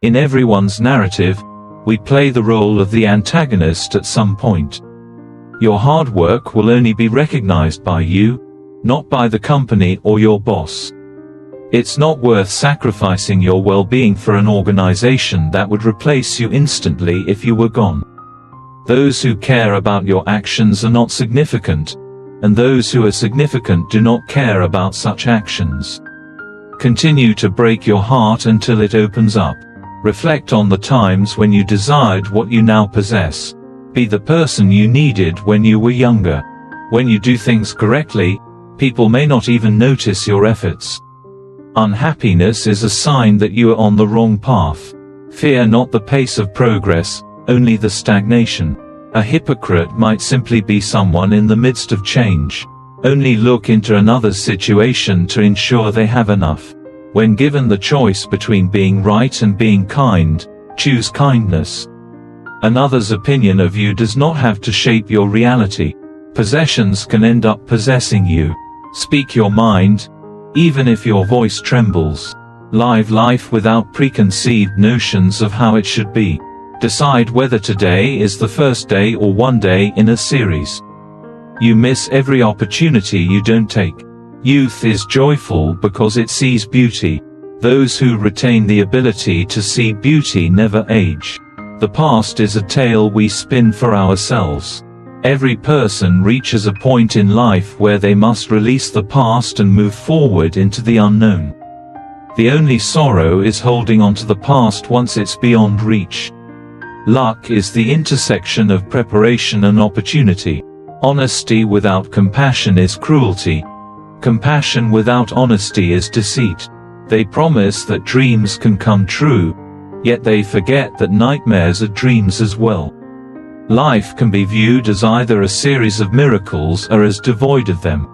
In everyone's narrative, we play the role of the antagonist at some point. Your hard work will only be recognized by you, not by the company or your boss. It's not worth sacrificing your well-being for an organization that would replace you instantly if you were gone. Those who care about your actions are not significant, and those who are significant do not care about such actions. Continue to break your heart until it opens up. Reflect on the times when you desired what you now possess. Be the person you needed when you were younger. When you do things correctly, people may not even notice your efforts. Unhappiness is a sign that you are on the wrong path. Fear not the pace of progress, only the stagnation. A hypocrite might simply be someone in the midst of change. Only look into another's situation to ensure they have enough. When given the choice between being right and being kind, choose kindness. Another's opinion of you does not have to shape your reality. Possessions can end up possessing you. Speak your mind, even if your voice trembles. Live life without preconceived notions of how it should be. Decide whether today is the first day or one day in a series. You miss every opportunity you don't take. Youth is joyful because it sees beauty. Those who retain the ability to see beauty never age. The past is a tale we spin for ourselves. Every person reaches a point in life where they must release the past and move forward into the unknown. The only sorrow is holding on to the past once it's beyond reach. Luck is the intersection of preparation and opportunity. Honesty without compassion is cruelty. Compassion without honesty is deceit. They promise that dreams can come true, yet they forget that nightmares are dreams as well. Life can be viewed as either a series of miracles or as devoid of them.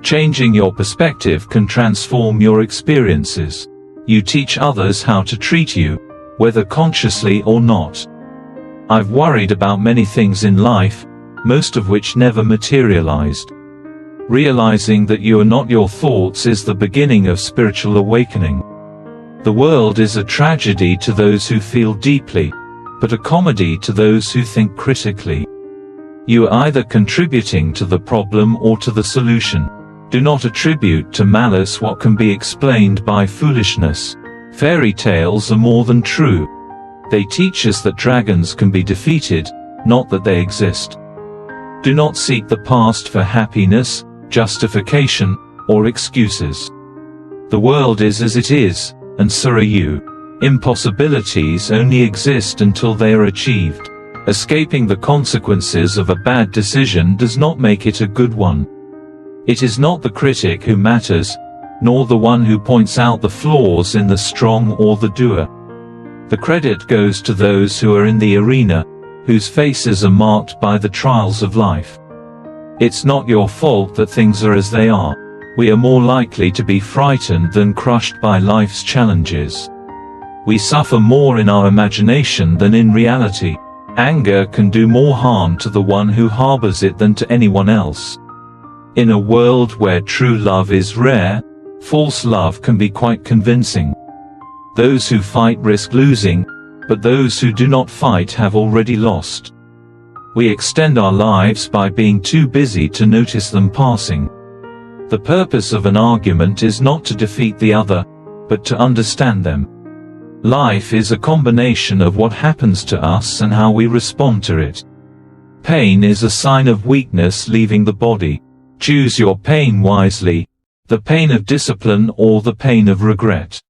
Changing your perspective can transform your experiences. You teach others how to treat you, whether consciously or not. I've worried about many things in life, most of which never materialized. Realizing that you are not your thoughts is the beginning of spiritual awakening. The world is a tragedy to those who feel deeply, but a comedy to those who think critically. You are either contributing to the problem or to the solution. Do not attribute to malice what can be explained by foolishness. Fairy tales are more than true. They teach us that dragons can be defeated, not that they exist. Do not seek the past for happiness, justification, or excuses. The world is as it is, and so are you. Impossibilities only exist until they are achieved. Escaping the consequences of a bad decision does not make it a good one. It is not the critic who matters, nor the one who points out the flaws in the strong or the doer. The credit goes to those who are in the arena, whose faces are marked by the trials of life. It's not your fault that things are as they are. We are more likely to be frightened than crushed by life's challenges. We suffer more in our imagination than in reality. Anger can do more harm to the one who harbors it than to anyone else. In a world where true love is rare, false love can be quite convincing. Those who fight risk losing, but those who do not fight have already lost. We extend our lives by being too busy to notice them passing. The purpose of an argument is not to defeat the other, but to understand them. Life is a combination of what happens to us and how we respond to it. Pain is a sign of weakness leaving the body. Choose your pain wisely, the pain of discipline or the pain of regret.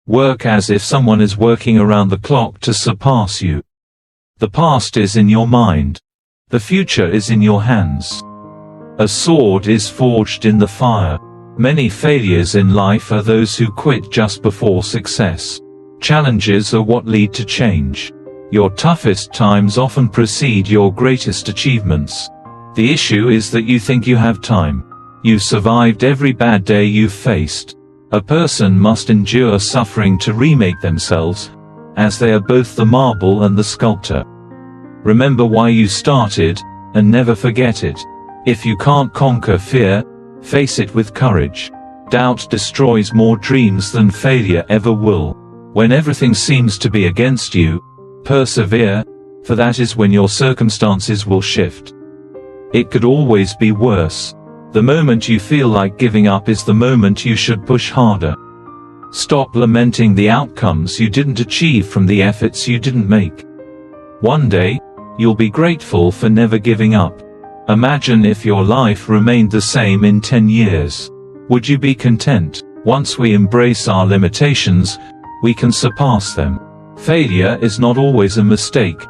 Work as if someone is working around the clock to surpass you. The past is in your mind. The future is in your hands. A sword is forged in the fire. Many failures in life are those who quit just before success. Challenges are what lead to change. Your toughest times often precede your greatest achievements. The issue is that you think you have time. You've survived every bad day you've faced. A person must endure suffering to remake themselves, as they are both the marble and the sculptor. Remember why you started, and never forget it. If you can't conquer fear, face it with courage. Doubt destroys more dreams than failure ever will. When everything seems to be against you, persevere, for that is when your circumstances will shift. It could always be worse. The moment you feel like giving up is the moment you should push harder. Stop lamenting the outcomes you didn't achieve from the efforts you didn't make. One day, you'll be grateful for never giving up. Imagine if your life remained the same in 10 years. Would you be content? Once we embrace our limitations, we can surpass them. Failure is not always a mistake.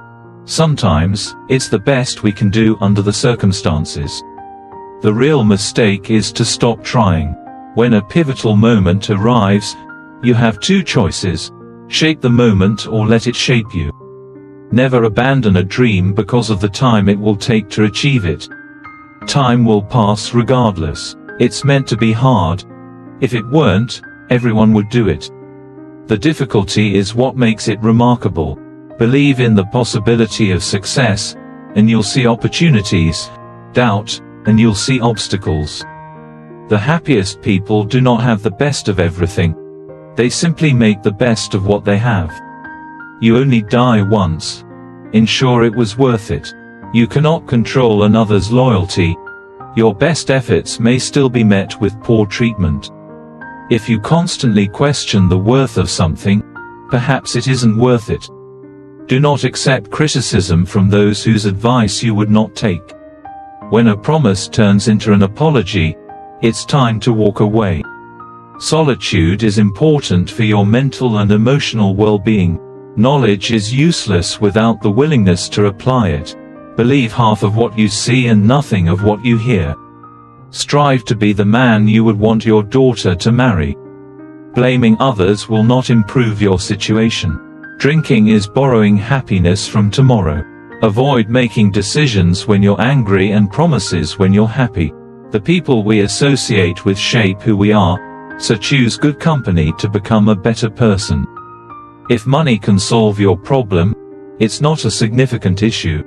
Sometimes, it's the best we can do under the circumstances. The real mistake is to stop trying. When a pivotal moment arrives, you have two choices: shape the moment or let it shape you. Never abandon a dream because of the time it will take to achieve it. Time will pass regardless. It's meant to be hard. If it weren't, everyone would do it. The difficulty is what makes it remarkable. Believe in the possibility of success, and you'll see opportunities. Doubt, and you'll see obstacles. The happiest people do not have the best of everything. They simply make the best of what they have. You only die once. Ensure it was worth it. You cannot control another's loyalty. Your best efforts may still be met with poor treatment. If you constantly question the worth of something, perhaps it isn't worth it. Do not accept criticism from those whose advice you would not take. When a promise turns into an apology, it's time to walk away. Solitude is important for your mental and emotional well-being. Knowledge is useless without the willingness to apply it. Believe half of what you see and nothing of what you hear. Strive to be the man you would want your daughter to marry. Blaming others will not improve your situation. Drinking is borrowing happiness from tomorrow. Avoid making decisions when you're angry and promises when you're happy. The people we associate with shape who we are, so choose good company to become a better person. If money can solve your problem, it's not a significant issue.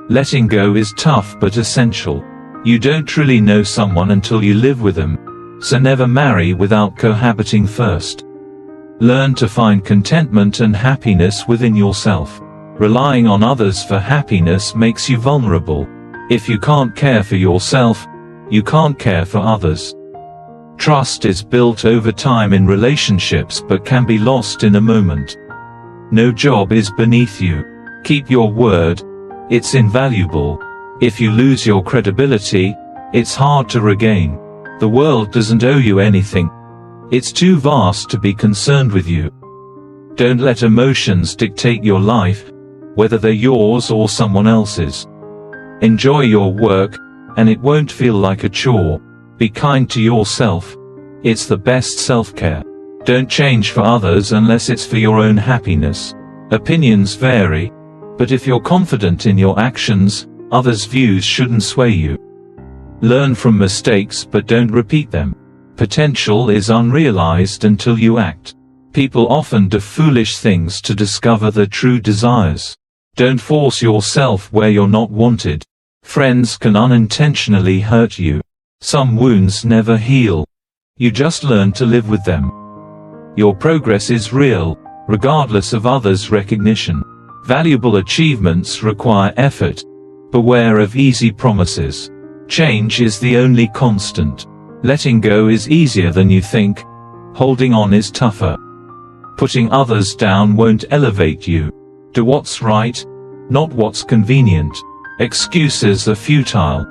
Letting go is tough but essential. You don't truly know someone until you live with them, so never marry without cohabiting first. Learn to find contentment and happiness within yourself. Relying on others for happiness makes you vulnerable. If you can't care for yourself, you can't care for others. Trust is built over time in relationships but can be lost in a moment. No job is beneath you. Keep your word. It's invaluable. If you lose your credibility, it's hard to regain. The world doesn't owe you anything. It's too vast to be concerned with you. Don't let emotions dictate your life, whether they're yours or someone else's. Enjoy your work, and it won't feel like a chore. Be kind to yourself. It's the best self-care. Don't change for others unless it's for your own happiness. Opinions vary, but if you're confident in your actions, others' views shouldn't sway you. Learn from mistakes but don't repeat them. Potential is unrealized until you act. People often do foolish things to discover their true desires. Don't force yourself where you're not wanted. Friends can unintentionally hurt you. Some wounds never heal. You just learn to live with them. Your progress is real, regardless of others' recognition. Valuable achievements require effort. Beware of easy promises. Change is the only constant. Letting go is easier than you think. Holding on is tougher. Putting others down won't elevate you. Do what's right, not what's convenient. Excuses are futile.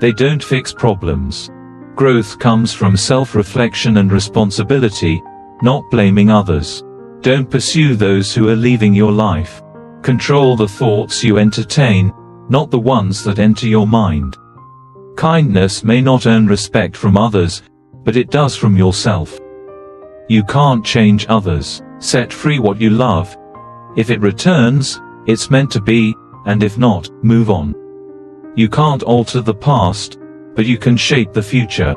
They don't fix problems. Growth comes from self-reflection and responsibility, not blaming others. Don't pursue those who are leaving your life. Control the thoughts you entertain, not the ones that enter your mind. Kindness may not earn respect from others, but it does from yourself. You can't change others. Set free what you love. If it returns, it's meant to be, and if not, move on. You can't alter the past, but you can shape the future.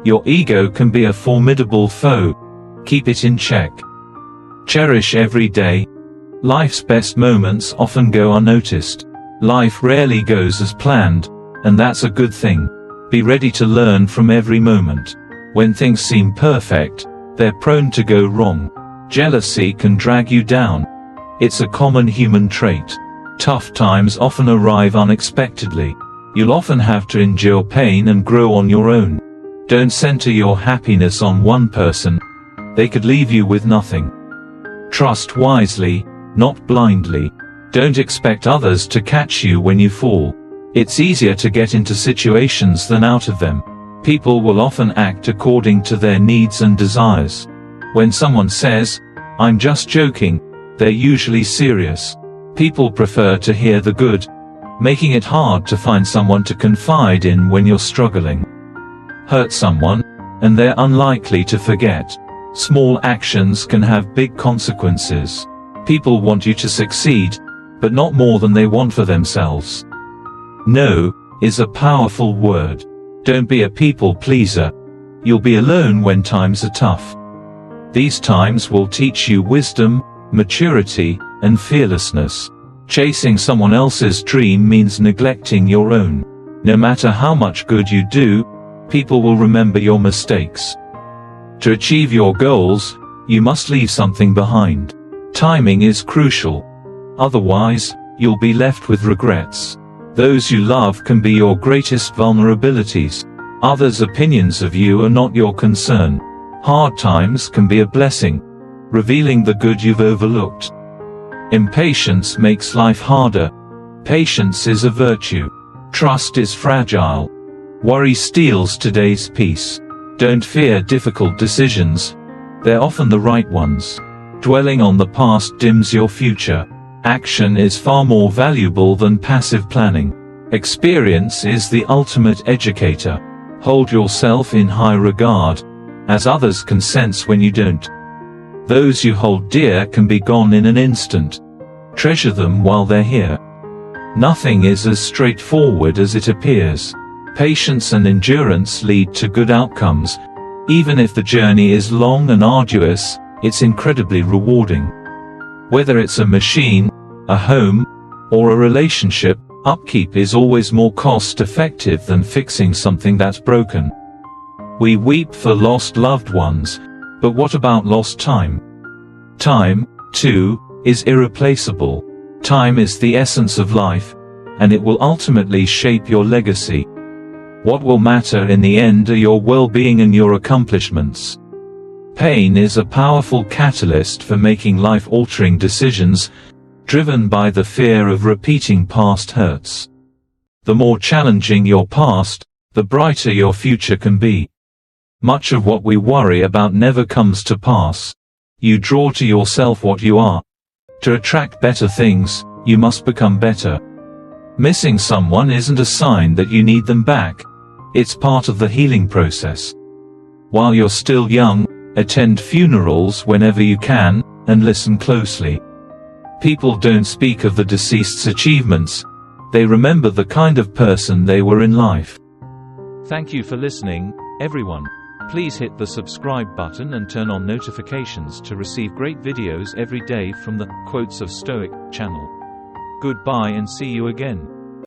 Your ego can be a formidable foe. Keep it in check. Cherish every day. Life's best moments often go unnoticed. Life rarely goes as planned, and that's a good thing. Be ready to learn from every moment. When things seem perfect, they're prone to go wrong. Jealousy can drag you down. It's a common human trait. Tough times often arrive unexpectedly. You'll often have to endure pain and grow on your own. Don't center your happiness on one person. They could leave you with nothing. Trust wisely, not blindly. Don't expect others to catch you when you fall. It's easier to get into situations than out of them. People will often act according to their needs and desires. When someone says, "I'm just joking," they're usually serious. People prefer to hear the good, making it hard to find someone to confide in when you're struggling. Hurt someone, and they're unlikely to forget. Small actions can have big consequences. People want you to succeed, but not more than they want for themselves. No is a powerful word. Don't be a people pleaser. You'll be alone when times are tough. These times will teach you wisdom, maturity, and fearlessness. Chasing someone else's dream means neglecting your own. No matter how much good you do, people will remember your mistakes. To achieve your goals, you must leave something behind. Timing is crucial. Otherwise, you'll be left with regrets. Those you love can be your greatest vulnerabilities. Others' opinions of you are not your concern. Hard times can be a blessing, revealing the good you've overlooked. Impatience makes life harder. Patience is a virtue. Trust is fragile. Worry steals today's peace. Don't fear difficult decisions. They're often the right ones. Dwelling on the past dims your future. Action is far more valuable than passive planning. Experience is the ultimate educator. Hold yourself in high regard, as others can sense when you don't. Those you hold dear can be gone in an instant. Treasure them while they're here. Nothing is as straightforward as it appears. Patience and endurance lead to good outcomes. Even if the journey is long and arduous, it's incredibly rewarding. Whether it's a machine, a home, or a relationship, upkeep is always more cost-effective than fixing something that's broken. We weep for lost loved ones, but what about lost time? Time, too, is irreplaceable. Time is the essence of life, and it will ultimately shape your legacy. What will matter in the end are your well-being and your accomplishments. Pain is a powerful catalyst for making life-altering decisions, driven by the fear of repeating past hurts. The more challenging your past, the brighter your future can be. Much of what we worry about never comes to pass. You draw to yourself what you are. To attract better things, you must become better. Missing someone isn't a sign that you need them back. It's part of the healing process. While you're still young, attend funerals whenever you can, and listen closely. People don't speak of the deceased's achievements. They remember the kind of person they were in life. Thank you for listening, everyone. Please hit the subscribe button and turn on notifications to receive great videos every day from the Quotes of Stoic channel. Goodbye and see you again.